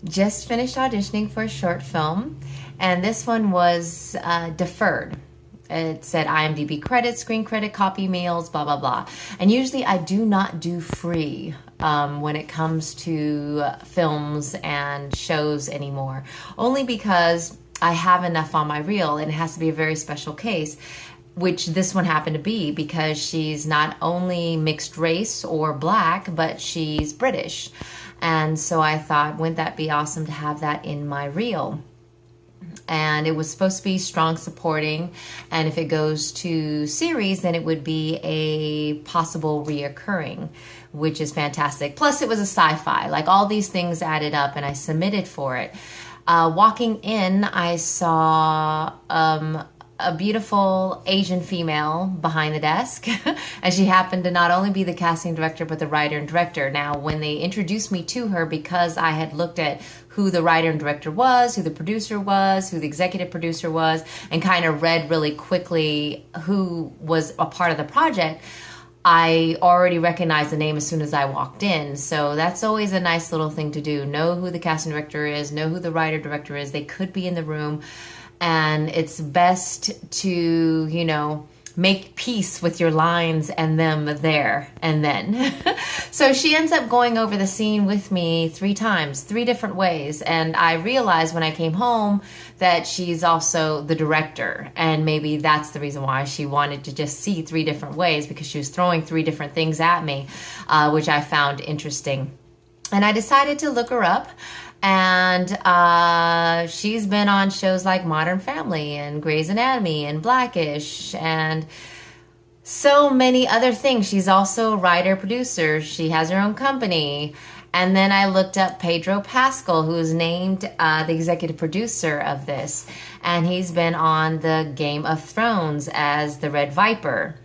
just finished auditioning for a short film, and this one was deferred. It said IMDb credit, screen credit, copy meals, blah, blah, blah. And usually I do not do free when it comes to films and shows anymore, only because I have enough on my reel, and it has to be a very special case, which this one happened to be, because she's not only mixed race or black, but she's British. And so I thought, wouldn't that be awesome to have that in my reel? And it was supposed to be strong supporting, and if it goes to series, then it would be a possible reoccurring, which is fantastic. Plus it was a sci-fi. Like, all these things added up, and I submitted for it. Walking in, I saw a beautiful Asian female behind the desk, and she happened to not only be the casting director but the writer and director. Now, when they introduced me to her, because I had looked at who the writer and director was, who the producer was, who the executive producer was, and kind of read really quickly who was a part of the project, I already recognized the name as soon as I walked in. So that's always a nice little thing to do. Know who the casting director is, know who the writer director is. They could be in the room. And it's best to, make peace with your lines and them there and then. So she ends up going over the scene with me 3 times, 3 different ways. And I realized when I came home that she's also the director. And maybe that's the reason why she wanted to just see 3 different ways, because she was throwing 3 different things at me, which I found interesting. And I decided to look her up. And she's been on shows like Modern Family and Grey's Anatomy and Blackish and so many other things. She's also a writer, producer. She has her own company. And then I looked up Pedro Pascal, who's named the executive producer of this. And he's been on the Game of Thrones as the Red Viper,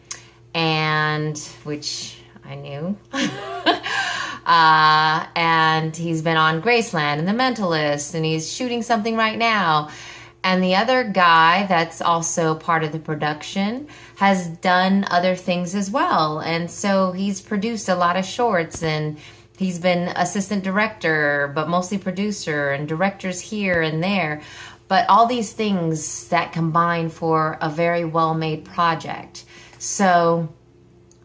and which I knew. And he's been on Graceland and The Mentalist, and he's shooting something right now. And the other guy that's also part of the production has done other things as well. And so he's produced a lot of shorts, and he's been assistant director, but mostly producer, and directors here and there. But all these things that combine for a very well-made project. So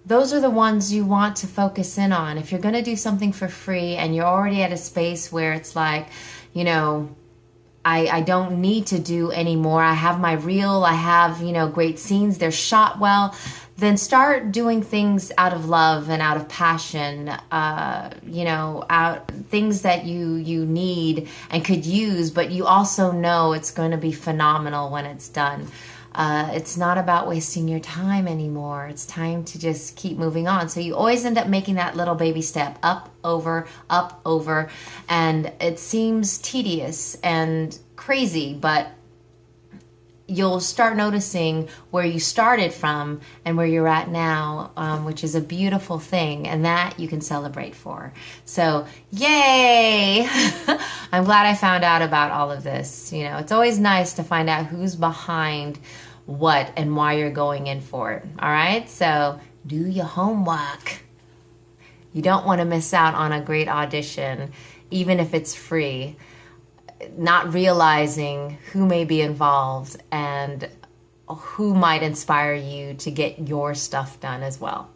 those are the ones you want to focus in on. If you're going to do something for free and you're already at a space where it's like, I don't need to do anymore. I have my reel. I have, great scenes. They're shot well. Then start doing things out of love and out of passion, things that you need and could use, but you also know it's going to be phenomenal when it's done. It's not about wasting your time anymore. It's time to just keep moving on. So you always end up making that little baby step, up, over, and it seems tedious and crazy, but you'll start noticing where you started from and where you're at now, which is a beautiful thing, and that you can celebrate for. So, yay! I'm glad I found out about all of this. It's always nice to find out who's behind what and why you're going in for it. All right? So, do your homework. You don't want to miss out on a great audition, even if it's free, not realizing who may be involved and who might inspire you to get your stuff done as well.